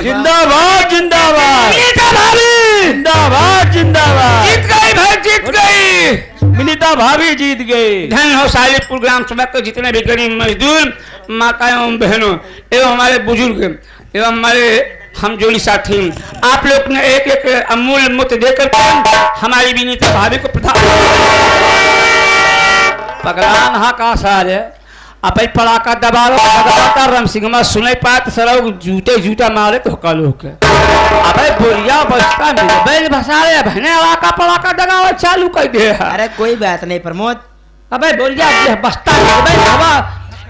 जिंदाबाद जिंदाबाद जिंदाबाद जिंदाबाद। जीत गई भाई, जीत गई। विनीता भाभी जीत गई। धन हो सालेपुर ग्राम सभा के जितने भी गरीब मजदूर, माता एवं बहनों एवं हमारे बुजुर्ग एवं हमारे हम जोड़ी साथी, आप लोग ने एक एक अमूल्य मुक्त देकर हमारी विनीता भाभी को प्रदान। पगलान हाँ का साल है अब पड़ाका दबाता रम सिंह सुने पात सरव जूते जूता मारे तो कल के अबे बोलिया बचता मिले बैल भसारे भने आका पड़ाका दगाव चालू कर दे। अरे कोई बात नहीं प्रमोद। अबे बोलिया बस्ता हवा।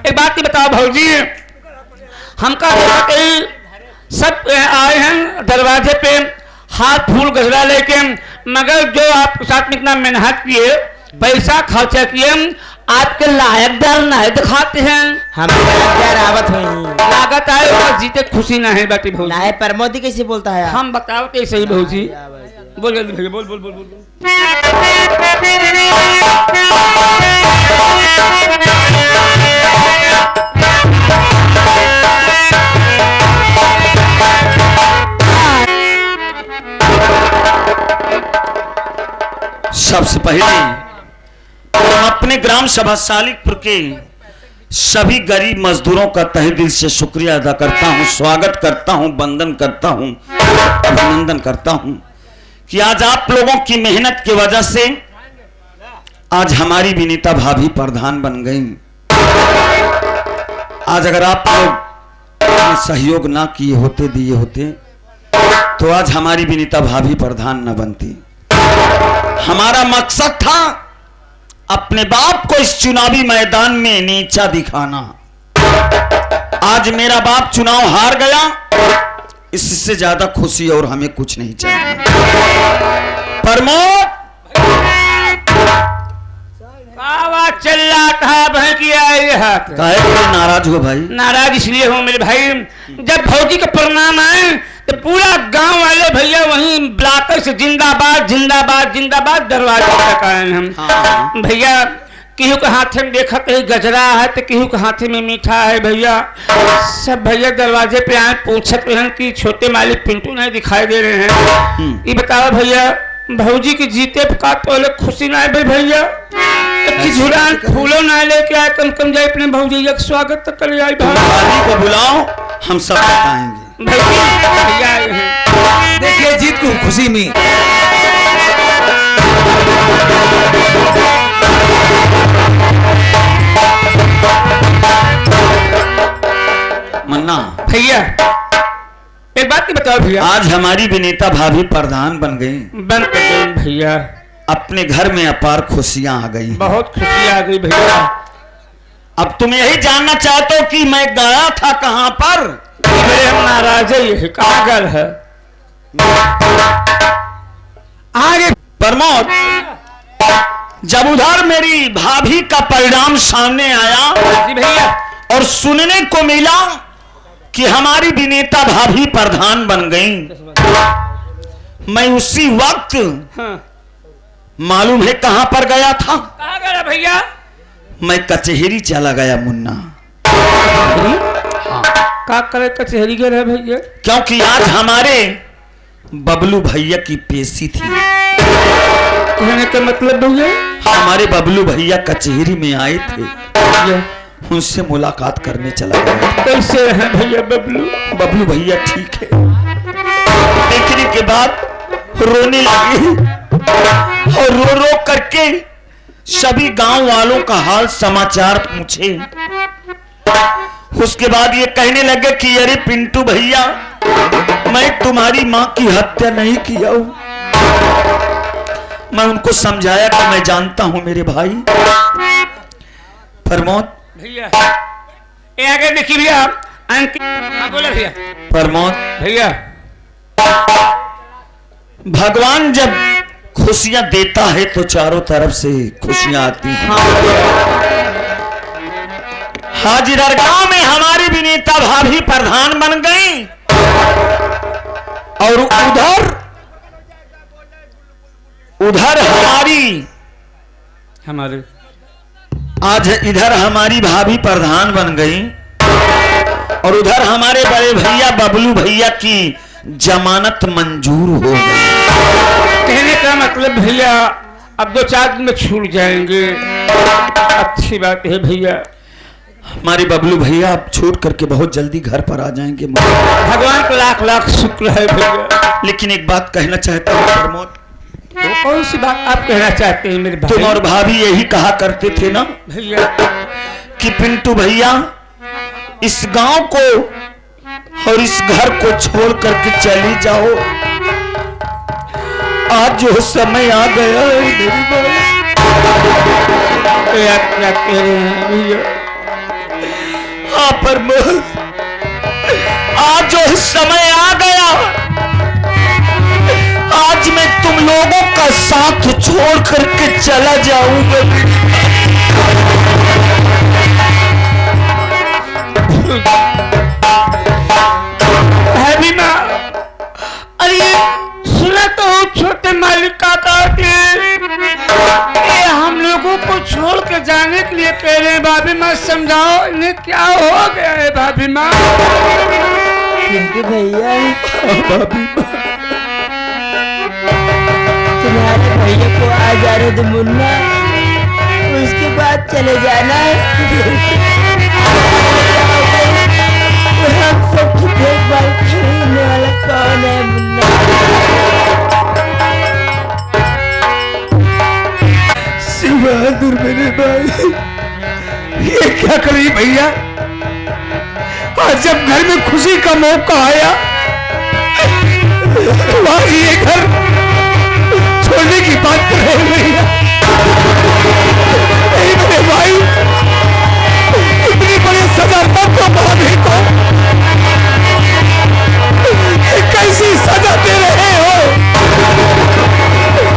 एक बात ही बताओ भौजी, हमका सब आए हैं दरवाजे पे हाथ फूल गजरा लेके, मगर जो आप साथ में इतना मेहनत किए, पैसा खर्चा किए, आपके लायक दर नहीं दिखाते हैं। हम आवत हुई लागत आए और जीते खुशी ना है बाटी भौजी। लाए प्रमोदी कैसे बोलता है? हम बताओ तो सही भौजी। बोल जल्दी भैया, बोल बोल बोल बोल। सबसे पहले हम अपने ग्राम सभा सालिकपुर के सभी गरीब मजदूरों का तहे दिल से शुक्रिया अदा करता हूं, स्वागत करता हूं, वंदन करता हूं, अभिनंदन करता हूं कि आज आप लोगों की मेहनत की वजह से आज हमारी विनीता भाभी प्रधान बन गई। आज अगर आप लोग सहयोग ना किए होते, दिए होते, तो आज हमारी विनीता भाभी प्रधान न बनती। हमारा मकसद था अपने बाप को इस चुनावी मैदान में नीचा दिखाना। आज मेरा बाप चुनाव हार गया, इससे ज्यादा खुशी और हमें कुछ नहीं चाहिए। प्रमोद चिल्ला कहा नाराज हो भाई? नाराज इसलिए हो मेरे भाई, जब भौजी का परिणाम आए तो पूरा गांव वाले भैया वहीं ब्लाकर से जिंदाबाद जिंदाबाद जिंदाबाद दरवाजे तक आए हम। भैया केहू के हाथे में देखा कहीं गजरा है तो केहू के हाथे में मीठा है। भैया सब भैया दरवाजे पे आए, पूछते हैं कि छोटे मालिक पिंटू नहीं दिखाई दे रहे हैं। ये बताओ भैया, भौजी की जीते का तो अलग खुशी ना है भैया, खिजुरान फूलों ना लेके आए, कम कम जाए अपने भौजी का स्वागत तक कर जाए। भाभी को बुलाओ, हम सब बताएंगे। भैया आए हैं, देखिए जीत की खुशी में। मन्ना भैया एक बात ही बताओ भैया, आज हमारी विनीता भाभी प्रधान बन गई। बन गई भैया, अपने घर में अपार खुशियां आ गई, बहुत खुशी आ गई भैया। अब तुम यही जानना चाहते हो कि मैं गया था कहां पर? मेरे हम नाराज है, कहाँ गल है आगे? प्रमोद, जब उधर मेरी भाभी का परिणाम सामने आया जी भैया, और सुनने को मिला कि हमारी विनीता भाभी प्रधान बन गई, मैं उसी वक्त मालूम है कहां पर गया था? कहाँ गया भैया? मैं कचहरी चला गया मुन्ना। का करे कचहरी गए है भैया? क्योंकि आज हमारे बबलू भैया की पेशी थी। कहने का मतलब भैया, हमारे बबलू भैया कचहरी में आए थे, उनसे मुलाकात करने चला गया। कैसे है भैया बबलू? बबलू भैया ठीक है। देखने के बाद रोने लगे और रो रो करके सभी गांव वालों का हाल समाचार पूछे। उसके बाद ये कहने लगे कि अरे पिंटू भैया, मैं तुम्हारी मां की हत्या नहीं किया हूं। मैं उनको समझाया कि मैं जानता हूं मेरे भाई। प्रमोद भैया ये आगे देखिए भैया, बोला भैया। प्रमोद भैया भगवान जब खुशियां देता है तो चारों तरफ से खुशियां आती हैं। हाजिर गांव में हमारी विनीता भाभी प्रधान बन गई और उधर हमारी हमारे आज इधर हमारी भाभी प्रधान बन गई और उधर हमारे बड़े भैया बबलू भैया की जमानत मंजूर हो गई। कहने का मतलब भैया अब 2-4 दिन में छूट जाएंगे। अच्छी बात है भैया। हमारे बबलू भैया अब छूट करके बहुत जल्दी घर पर आ जाएंगे। भगवान को लाख लाख शुक्र है भैया। लेकिन एक बात कहना चाहता हूँ प्रमोद, वो कौन सी बात आप कहना चाहते हैं मेरे भाई? तुम और भाभी यही कहा करते थे ना भैया कि पिंटू भैया इस गांव को और इस घर को छोड़ करके चली जाओ। आज जो समय आ गया है मेरी भाई। क्या क्या कह रहे हैं भैया? हाँ प्रमोद, आज जो समय आ गया, आज मैं तुम लोगों का साथ छोड़ करके चला जाऊंगा। भाभी माँ, अरे ये सुना तो हो छोटे मालिक का ये हम लोगों को छोड़ के जाने के लिए कह रहे हैं। भाभी माँ समझाओ इन्हें क्या हो गया है भाभी माँ? पिंटू भैया भाभी तुम्हारे भैया को आ जाने दो मुन्ना, उसके बाद चले जाना। तो हम सब की देखभाल करने वाला कौन है मुन्ना? बहादुर मेरे भाई, ये क्या करी भैया? आज जब घर में खुशी का मौका आया तो आज ये घर छोड़ने की बात कर रहे हैं भैया। नहीं मेरे भाई, इतनी बड़ी सजा मत दो भाभी को। ये कैसी सजा दे रहे हो?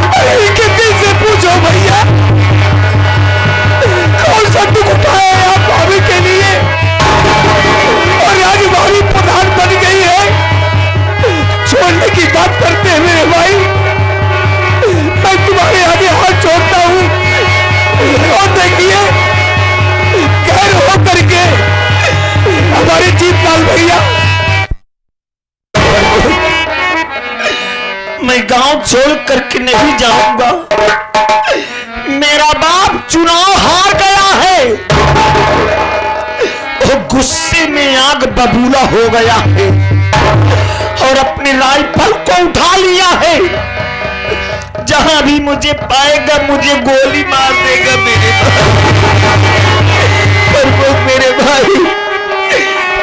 अरे इनके दिल से पूछो भैया, कौन सा दुख उठाया है आप भाभी के लिए? और आज भाभी प्रधान बन गई है, छोड़ने की बात करते हैं मेरे भाई। मैं तुम्हारे आगे हाथ छोड़ता हूँ और देखिए गैर हो करके हमारे जीतलाल भैया। मैं गांव छोड़ करके नहीं जाऊंगा। मेरा बाप चुनाव हार गया है, वो गुस्से में आग बबूला हो गया है और अपनी राइफल को उठा लिया है। जहां भी मुझे पाएगा मुझे गोली मार देगा मेरे पर वो मेरे भाई,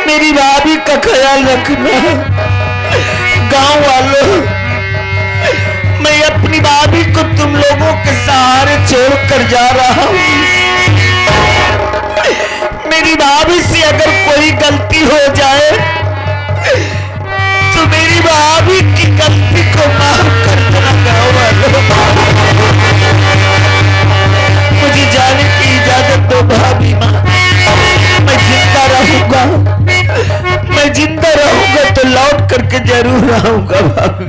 मेरी भाभी का ख्याल रखना। गांव वालों, मैं अपनी भाभी को तुम लोगों के सहारे छोड़कर जा रहा हूं। मेरी भाभी से अगर कोई गलती हो जाए तो मेरी भाभी की गलती को माफ कर देना गाँव वालों। मुझे जाने की इजाजत दो भाभी माँ। मैं जिंदा रहूंगा, मैं जिंदा रहूंगा तो लौट करके जरूर आऊंगा भाभी।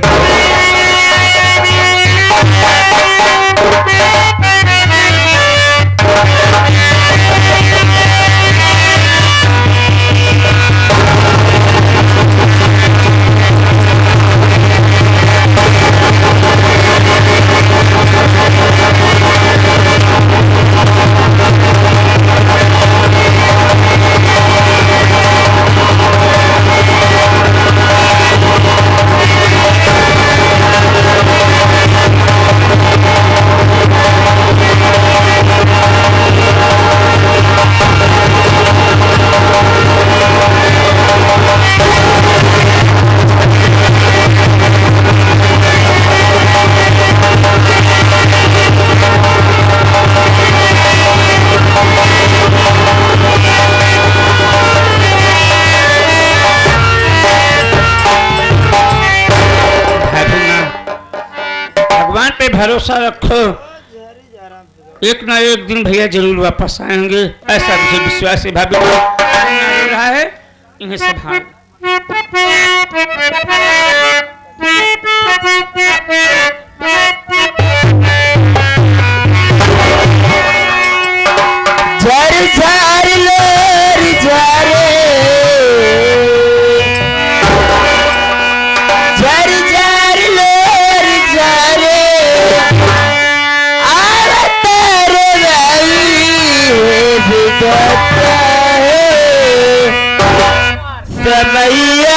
भरोसा रखो, एक ना एक दिन भैया जरूर वापस आएंगे, ऐसा मुझे विश्वास है। भाभी हो रहा है, इन्हें संभाल। झार लोर झारे झर झर लोर झारे अवतार भाई विधाता है समैया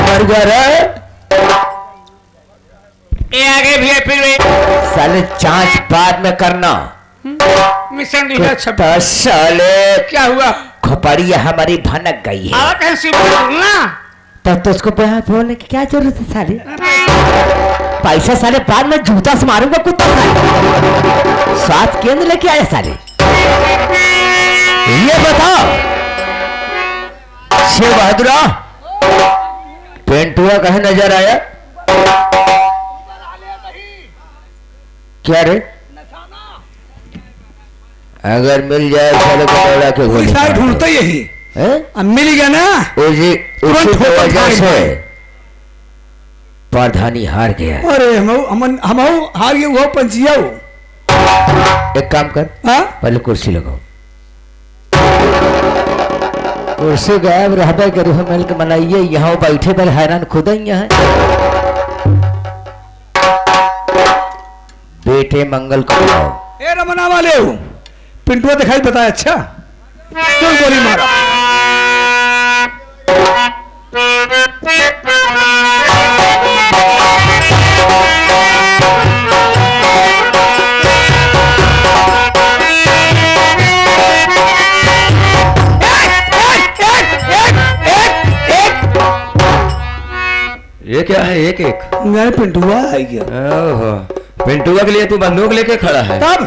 मर गया रे ये आगे भी है फिर साले जांच बाद में करना मिशन लीडर छप तो साले क्या हुआ खोपड़िया हमारी भनक गई है आवा कैसे बोलना तब तो उसको बोलने की क्या जरूरत है साले पैसा साले बाद में जूता से मारूंगा कुत्ता साले स्वास्थ्य केंद्र लेके आया साले ये बताओ शिव बहादुरा पेंटुआ कहीं नजर आया क्या रे अगर मिल जाए साले को दौड़ा के गोली सारे ढूंढते यही अब मिल गया ना उसी वजह से प्रधानी हार गया अरे हम हार गए वो पंचिया एक काम कर हाँ पहले कुर्सी लगाओ कुर्सी गायब रहबे के रूह मिल के मनाइए यहाँ बैठे बैठे हैरान खुद ही है बेटे मंगल को बुलाओ ए रमना वाले हो पिंटुआ दिखाई बताया अच्छा क्यों गोली मारा ये क्या है एक एक नहीं पिंटुआ आई गया ओहो पिंटुआ के लिए तू बंदूक लेके खड़ा है तब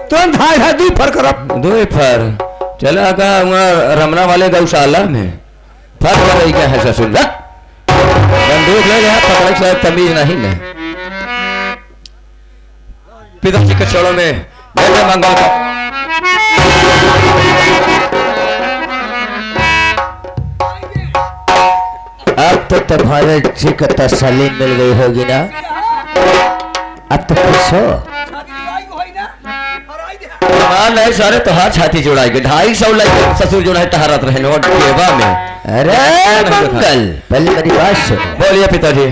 तुरंत हाय हाय दी फर करब दो फर चला का वहाँ रमना वाले गौशाला में फर रही क्या है ससुर बंदूक ले गया पकड़ शायद तमीज नहीं है पिताजी के चौड़ों में मंगल का अब तो तुम्हारे जी को तसल्ली मिल गई होगी ना अब तो खुश हो नहीं सारे तोहार छाती जोड़ाएगी 250 लाख ससुर जो है तहारत रहे नोट केवा में अरे मंगल पहले मेरी बात सुनो बोलिए पिताजी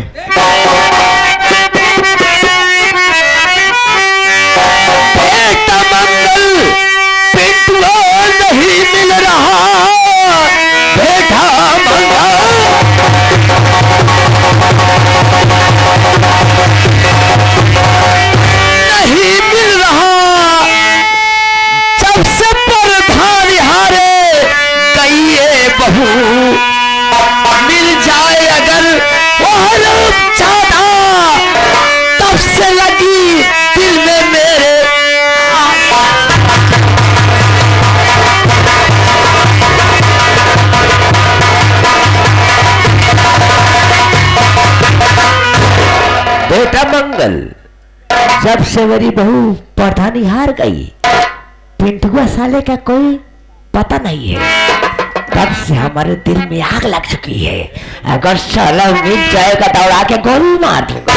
बेटा मंगल पिंटुआ नहीं मिल रहा बेटा मंगल नहीं मिल रहा जब से प्रधान हारे गई है बहू मिल जाए अगर और ज्यादा तब से लगी दिल में मेरे बेटा मंगल जब से मेरी बहू प्रधानी हार गई पिंटुआ साले का कोई पता नहीं है तब से हमारे दिल में आग लग चुकी है अगर साला मिल जाएगा दौड़ा के गोली मार दूंगा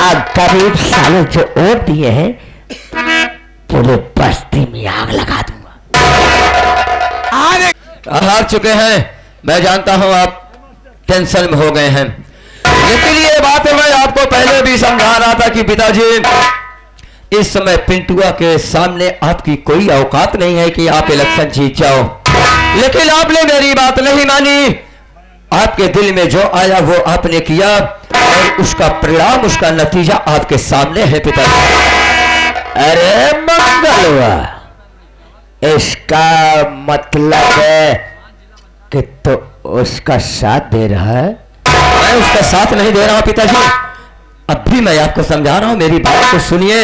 अब गरीब साले जो और दिए हैं पूरे बस्ती में आग लगा दूंगा हार चुके हैं मैं जानता हूं आप टेंशन में हो गए हैं लेकिन ये बात मैं आपको पहले भी समझा रहा था कि पिताजी इस समय पिंटुआ के सामने आपकी कोई औकात नहीं है कि आप इलेक्शन जीत जाओ लेकिन आपने मेरी बात नहीं मानी आपके दिल में जो आया वो आपने किया और उसका परिणाम उसका नतीजा आपके सामने है पिताजी अरे मंगलवा इसका मतलब है कि तो उसका साथ दे रहा है मैं उसका साथ नहीं दे रहा हूं पिताजी अब भी मैं आपको समझा रहा हूं मेरी बात को सुनिए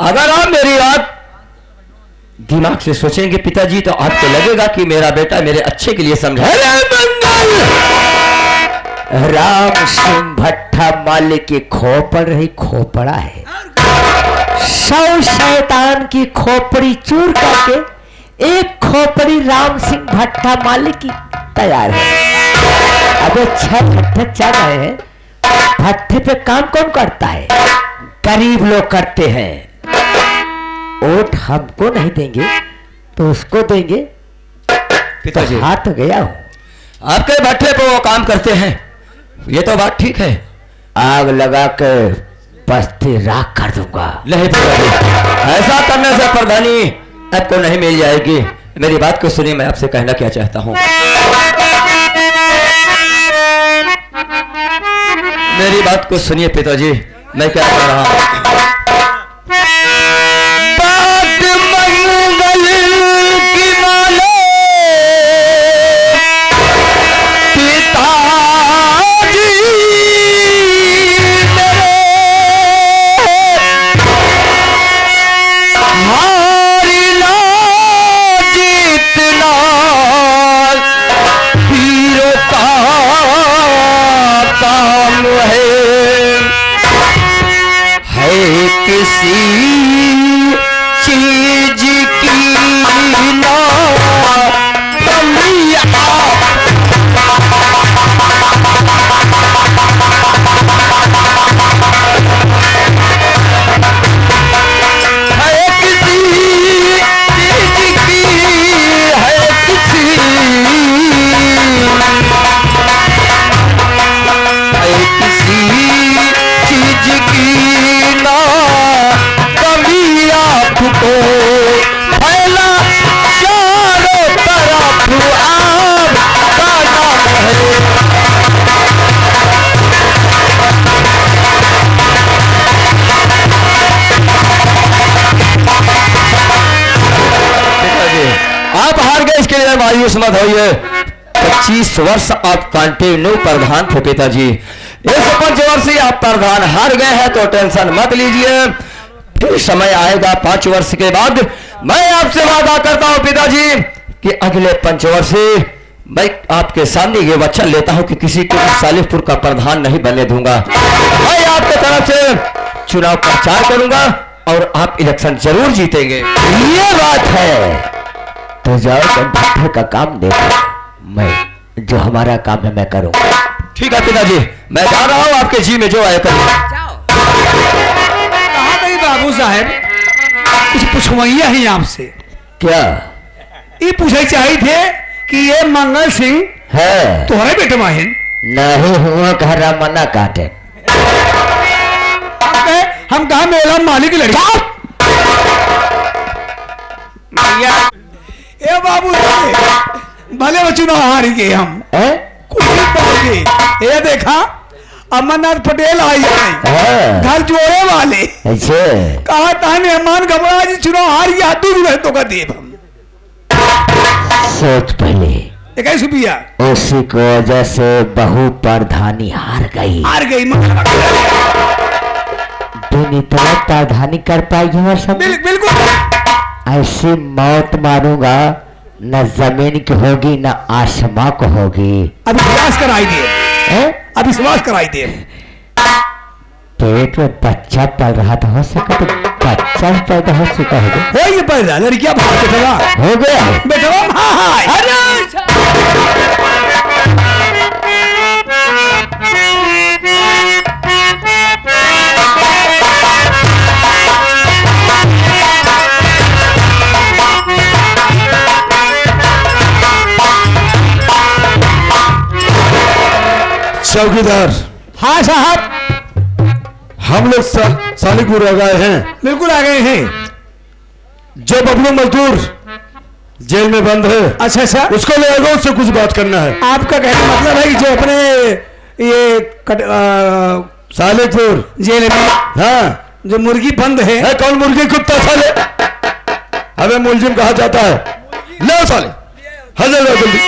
अगर आप मेरी बात दिमाग से सोचेंगे पिताजी तो आपको लगेगा कि मेरा बेटा मेरे अच्छे के लिए समझा। राम सिंह भट्टा मालिक की खोपड़ रही खोपड़ा है। 100 शैतान की खोपड़ी चूर करके एक खोपड़ी राम सिंह भट्टा मालिक की तैयार है। अबे 6 भट्टे चल रहे हैं, भट्टे पे काम कौन करता है? गरीब लोग करते हैं। वोट हमको नहीं देंगे तो उसको देंगे। पिताजी तो हाथ गया हूं। आपके भट्टे पे वो काम करते हैं, ये तो बात ठीक है। आग लगा के बस्ती राख कर दूंगा। नहीं पिताजी, ऐसा करने से प्रधानी आपको नहीं मिल जाएगी। मेरी बात को सुनिए, मैं आपसे कहना क्या चाहता हूँ। मेरी बात को सुनिए पिताजी, मैं क्या कह रहा हूँ। बात मंगल की मानो पिताजी मेरे, हारी ना जीतना हीरो का काम है किसी चीज की ना कमियां। है किसी चीज की, है किसी, है किसी चीज की ना कमी आपको, फैला चारों तरफ आपका नाम है। आप हार गए, इसके लिए मायूस मत होइए। 25 वर्ष आप कंटिन्यू प्रधान थे पिताजी, इस 5 वर्ष से आप प्रधान हार गए हैं तो टेंशन मत लीजिए। फिर समय आएगा 5 वर्ष के बाद, मैं आपसे वादा करता हूं पिताजी कि अगले 5 वर्ष से मैं आपके सामने ये वचन लेता हूं कि किसी को सालिफपुर का प्रधान नहीं बनने दूंगा। मैं आपके तरफ से चुनाव प्रचार करूंगा और आप इलेक्शन जरूर जीतेंगे। ये बात है तो जाओ तुम भट्टे का काम देखो, मैं जो हमारा काम है मैं करूंगा। ठीक है पिताजी, मैं जा रहा हूं, आपके जी में जो आए करिए। कहा गई बाबू साहब, कुछ पूछवाइया ही आपसे। क्या ये पूछे चाहिए थे कि ये मंगल सिंह है? तुम्हारे बेटे माहिन नहीं हुआ घर मना काटे। हम कहा मेला मालिक लड़का। भैया ए बाबू भले वो चुनाव हार गए हम, हैं? कुछ नहीं पाओगे। ये देखा अमरनाथ पटेल आई है, हाँ। घर जोड़े वाले अच्छा कहा था मेहमान घबरा जी चुनाव हार गया, दूर रहतों का देव हम। सोच पहले, ये कैसे पिया उसी की वजह से बहु प्रधानी हार गई। हार गई। इतना प्रधानी कर पाएगी हमारे सामने? बिल्कुल ऐसी मौत मारूंगा, न जमीन की होगी न आसमां को होगी। अभी विश्वास कराई दे, हैं? अभी विश्वास कराई दे। पेट में बच्चा पल रहा था, हो सका तो बच्चा पैदा हो चुका होगा। हो ये पैदा लड़कियां भाग बेटवा हो गया है। बेटवा हाँ चौकीदार, हाँ साहब हम लोग सालिकपुर आ गए हैं। बिल्कुल आ गए हैं। जो बबलू मजदूर जेल में बंद है, अच्छा अच्छा, उसको ले आएगा, उससे कुछ बात करना है। आपका कहने का मतलब है कि जो अपने ये सालिकपुर जेल में हाँ जो मुर्गी बंद है, कौन मुर्गी कुत्ता साले, हमें मुलजिम कहा जाता है। ले साले हाजिर हो जल्दी।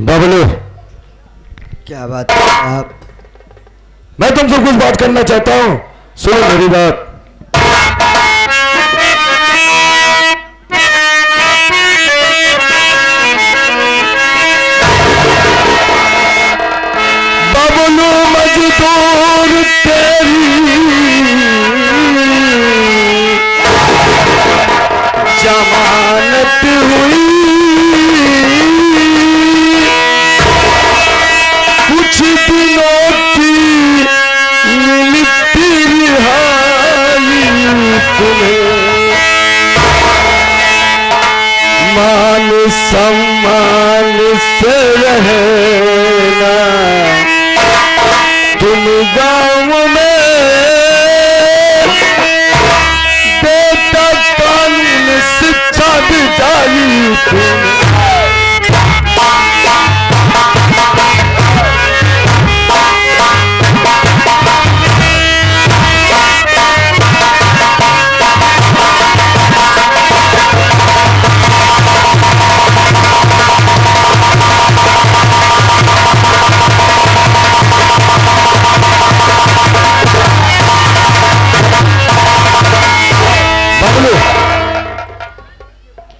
बबलू, क्या बात है साहब? मैं तुमसे कुछ बात करना चाहता हूं, सुनो मेरी बात। बबलू मजदूर तेरी जमानत हुई, कुछ दिनों की मिलती रिहाई तुम्हें, मान सम्मान से रहना तुम गाँव में, बेटा कानून शिक्षा दी जाई तुम्हें।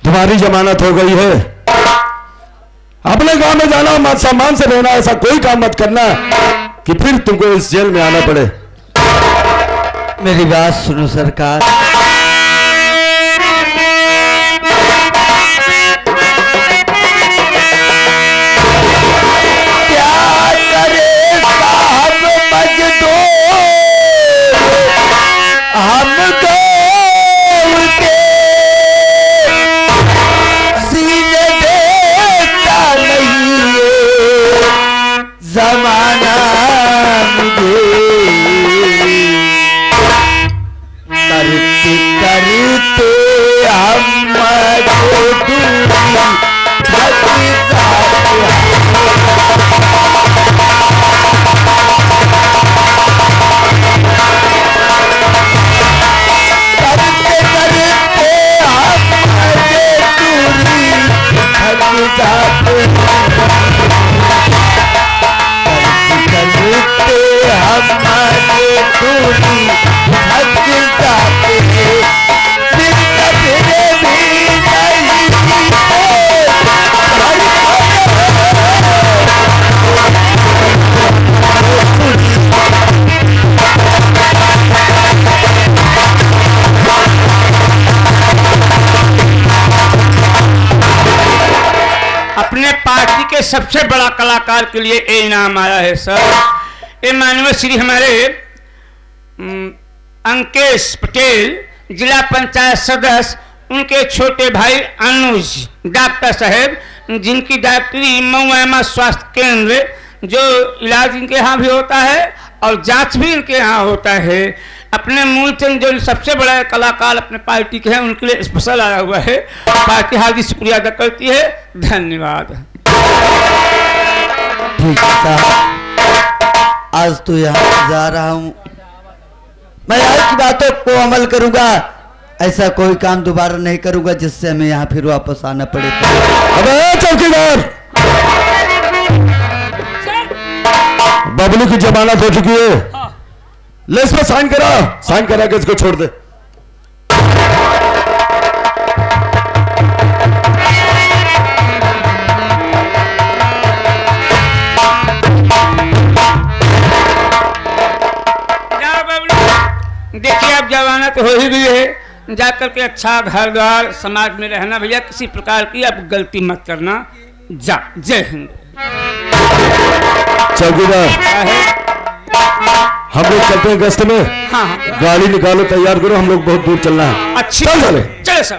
तुम्हारी जमानत हो गई है, अपने गांव में जाना, मत सम्मान से रहना, ऐसा कोई काम मत करना कि फिर तुमको इस जेल में आना पड़े। मेरी बात सुनो सरकार। क्या करे साहब मजदूर हम गाँव के, सीने देता नहीं ये जमाना मुझे, करते करते हम दूरी थक जाते करते करते हम दूरी थक जाते, करते हमारे दूरी थक जाते, दिन कभी भी नहीं अपने पार्टी के सबसे बड़ा कलाकार के लिए ये इनाम आया है सर। ये माननीय श्री हमारे अंकेश पटेल, जिला पंचायत सदस्य, उनके छोटे भाई अनुज डॉक्टर साहब, जिनकी डॉक्टरी मऊआमा स्वास्थ्य केंद्र, जो इलाज इनके यहाँ भी होता है और जांच भी इनके यहाँ होता है। अपने मूलचंद जो सबसे बड़ा कलाकार अपने पार्टी के हैं, उनके लिए स्पेशल आया हुआ है। पार्टी हार्दिक शुक्रिया अदा करती है, धन्यवाद। ठीक है साहब, आज तो यहाँ जा रहा हूँ, मैं आज की बातों को अमल करूंगा, ऐसा कोई काम दोबारा नहीं करूंगा जिससे हमें यहाँ फिर वापस आना पड़े। अबे चौकीदार, बबलू की जमानत हो चुकी है, ले इस पर साइन करा के इसको छोड़ दे। देखिए अब जमानत हो ही गई है, जाकर के अच्छा घर द्वार समाज में रहना भैया, किसी प्रकार की अब गलती मत करना। जा, जय हिंद। चौकीदार, हम लोग चलते हैं गश्त में। हाँ हाँ, गाड़ी निकालो, तैयार करो, हम लोग बहुत दूर चलना है। अच्छी चल चले। चले सर।